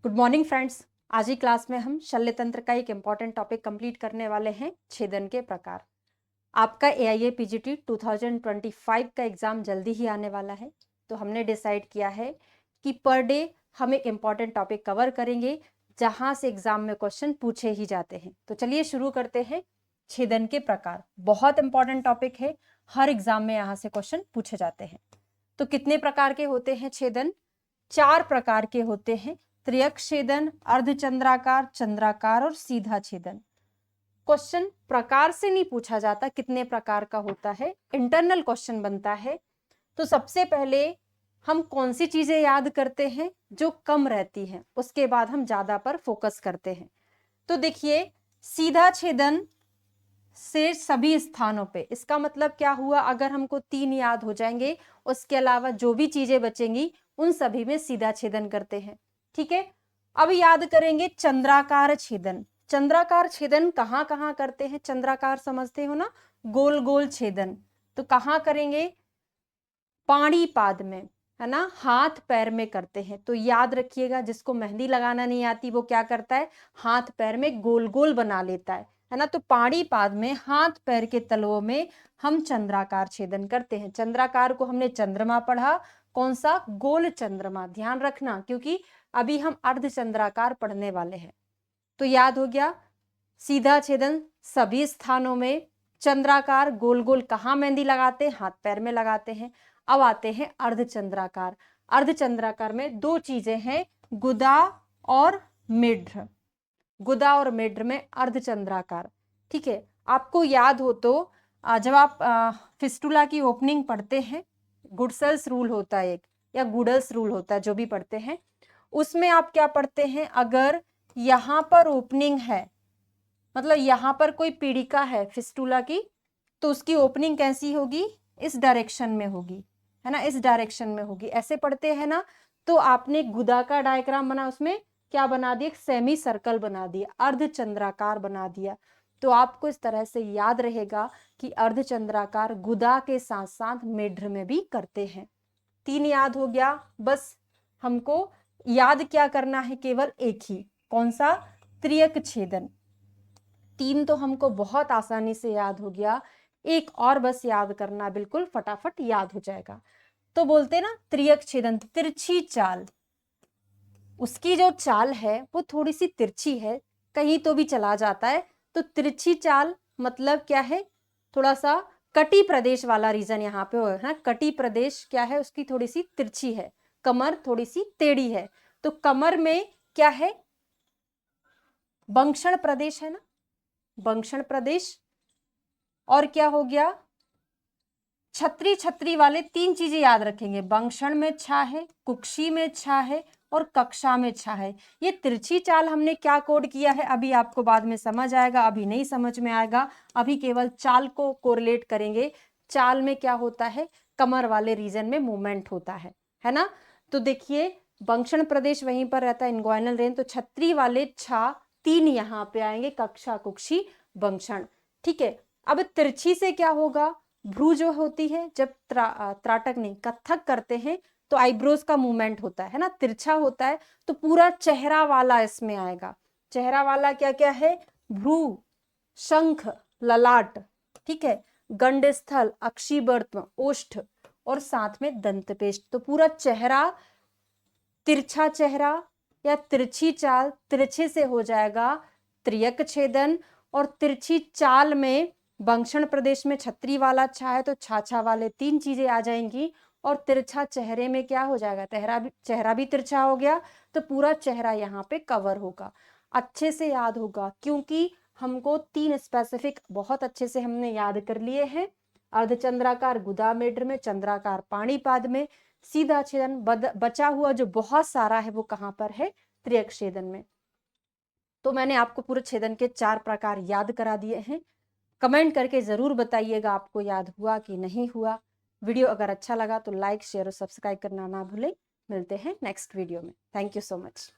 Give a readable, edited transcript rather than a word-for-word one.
Good morning friends. आज ही class में हम शल्य तंत्र का एक इम्पॉर्टेंट टॉपिक कंप्लीट करने वाले हैं, छेदन के प्रकार। आपका AIA PGT 2025 का एग्जाम जल्दी ही आने वाला है, तो हमने डिसाइड किया है कि पर डे हम एक इम्पॉर्टेंट टॉपिक कवर करेंगे जहां से एग्जाम में क्वेश्चन पूछे ही जाते हैं। तो चलिए शुरू करते हैं। छेदन के प्रकार बहुत इंपॉर्टेंट टॉपिक है, हर एग्जाम में यहाँ से क्वेश्चन पूछे जाते हैं। तो कितने प्रकार के होते हैं छेदन? 4 प्रकार के होते हैं। त्रियक छेदन, अर्धचंद्राकार, चंद्राकार और सीधा छेदन। क्वेश्चन प्रकार से नहीं पूछा जाता, कितने प्रकार का होता है, इंटरनल क्वेश्चन बनता है। तो सबसे पहले हम कौन सी चीजें याद करते हैं जो कम रहती हैं, उसके बाद हम ज्यादा पर फोकस करते हैं। तो देखिए, सीधा छेदन से सभी स्थानों पे, इसका मतलब क्या हुआ? अगर हमको 3 याद हो जाएंगे, उसके अलावा जो भी चीजें बचेंगी उन सभी में सीधा छेदन करते हैं। ठीक है, अब याद करेंगे चंद्राकार छेदन। चंद्राकार छेदन कहां कहां करते हैं? चंद्राकार समझते हो ना, गोल गोल छेदन। तो कहां करेंगे? पाणिपाद में, है ना, हाथ पैर में करते हैं। तो याद रखिएगा, जिसको मेहंदी लगाना नहीं आती वो क्या करता है? हाथ पैर में गोल गोल बना लेता है ना। तो पाणिपाद में हाथ पैर के तलवों में हम चंद्राकार छेदन करते हैं। चंद्राकार को हमने चंद्रमा पढ़ा, कौन सा? गोल चंद्रमा। ध्यान रखना, क्योंकि अभी हम अर्धचंद्राकार पढ़ने वाले हैं। तो याद हो गया, सीधा छेदन सभी स्थानों में, चंद्राकार गोल गोल कहाँ मेहंदी लगाते हैं? हाथ पैर में लगाते हैं। अब आते हैं अर्धचंद्राकार। अर्धचंद्राकार में 2 चीजें हैं, गुदा और मेढ्र। गुदा और मेढ्र में अर्धचंद्राकार। ठीक है, आपको याद हो तो जब आप फिस्टुला की ओपनिंग पढ़ते हैं, गुडसेल्स रूल होता है एक, या गुडल्स रूल होता है, जो भी पढ़ते हैं, उसमें आप क्या पढ़ते हैं? अगर यहां पर ओपनिंग है, मतलब यहां पर कोई पीड़िका है फिस्टुला की, तो उसकी ओपनिंग कैसी होगी? इस डायरेक्शन में होगी, है ना, इस डायरेक्शन में होगी। ऐसे पढ़ते हैं ना। तो आपने गुदा का डायग्राम बना, उसमें क्या बना दिया? सेमी सर्कल बना दिया, अर्धचंद्राकार बना दिया। तो आपको इस तरह से याद रहेगा कि अर्धचंद्राकार गुदा के साथ साथ मेढ्र में भी करते हैं। 3 याद हो गया। बस हमको याद क्या करना है? केवल एक ही, कौन सा? त्रियक छेदन। 3 तो हमको बहुत आसानी से याद हो गया, एक और बस याद करना, बिल्कुल फटाफट याद हो जाएगा। तो बोलते ना, त्रियक छेदन, तिरछी चाल। उसकी जो चाल है वो थोड़ी सी तिरछी है, कहीं तो भी चला जाता है। तो तिरछी चाल मतलब क्या है? थोड़ा सा कटी प्रदेश वाला रीजन यहाँ पे है ना। कटी प्रदेश क्या है? उसकी थोड़ी सी तिरछी है, कमर थोड़ी सी टेढ़ी है। तो कमर में क्या है? बंक्षण प्रदेश है ना, बंक्षण प्रदेश। और क्या हो गया? छत्री छत्री वाले 3 चीजें याद रखेंगे, बंक्षण में छा है, कुक्षी में छा है और कक्षा में छा है। ये तिरछी चाल हमने क्या कोड किया है, अभी आपको बाद में समझ आएगा, अभी नहीं समझ में आएगा। अभी केवल चाल को कोरिलेट करेंगे। चाल में क्या होता है? कमर वाले रीजन में मूवमेंट होता है ना। तो देखिए, बंक्षण प्रदेश वहीं पर रहता है, इनग्वाइनल रेंज। तो छत्री वाले छा 3 यहाँ पे आएंगे, कक्षा, कुक्षी, बंक्षण। ठीक है, अब तिरछी से क्या होगा? भ्रू जो होती है, जब त्राटक नहीं, कथक करते हैं तो आईब्रोज का मूवमेंट होता है ना, तिरछा होता है। तो पूरा चेहरा वाला इसमें आएगा। चेहरा वाला क्या क्या है? भ्रू, शंख, ललाट, ठीक है, गंडस्थल, अक्षिवर्त, ओष्ठ और साथ में दंतपेस्ट। तो पूरा चेहरा, तिरछा चेहरा या तिरछी चाल, तिरछे से हो जाएगा त्रियक छेदन। और तिरछी चाल में बंक्षण प्रदेश में छत्री वाला छा है, तो छाछा वाले 3 चीजें आ जाएंगी। और तिरछा चेहरे में क्या हो जाएगा? चेहरा भी तिरछा हो गया, तो पूरा चेहरा यहाँ पे कवर होगा। अच्छे से याद होगा, क्योंकि हमको 3 स्पेसिफिक बहुत अच्छे से हमने याद कर लिए हैं। अर्धचंद्राकार गुदा मेढ्र में, चंद्राकार पाणिपाद में, सीधा छेदन बचा हुआ जो बहुत सारा है वो कहां पर है? त्रियक छेदन में। तो मैंने आपको पूरे छेदन के 4 प्रकार याद करा दिए हैं। कमेंट करके जरूर बताइएगा आपको याद हुआ कि नहीं हुआ। वीडियो अगर अच्छा लगा तो लाइक, शेयर और सब्सक्राइब करना ना भूलें। मिलते हैं नेक्स्ट वीडियो में। Thank you so much.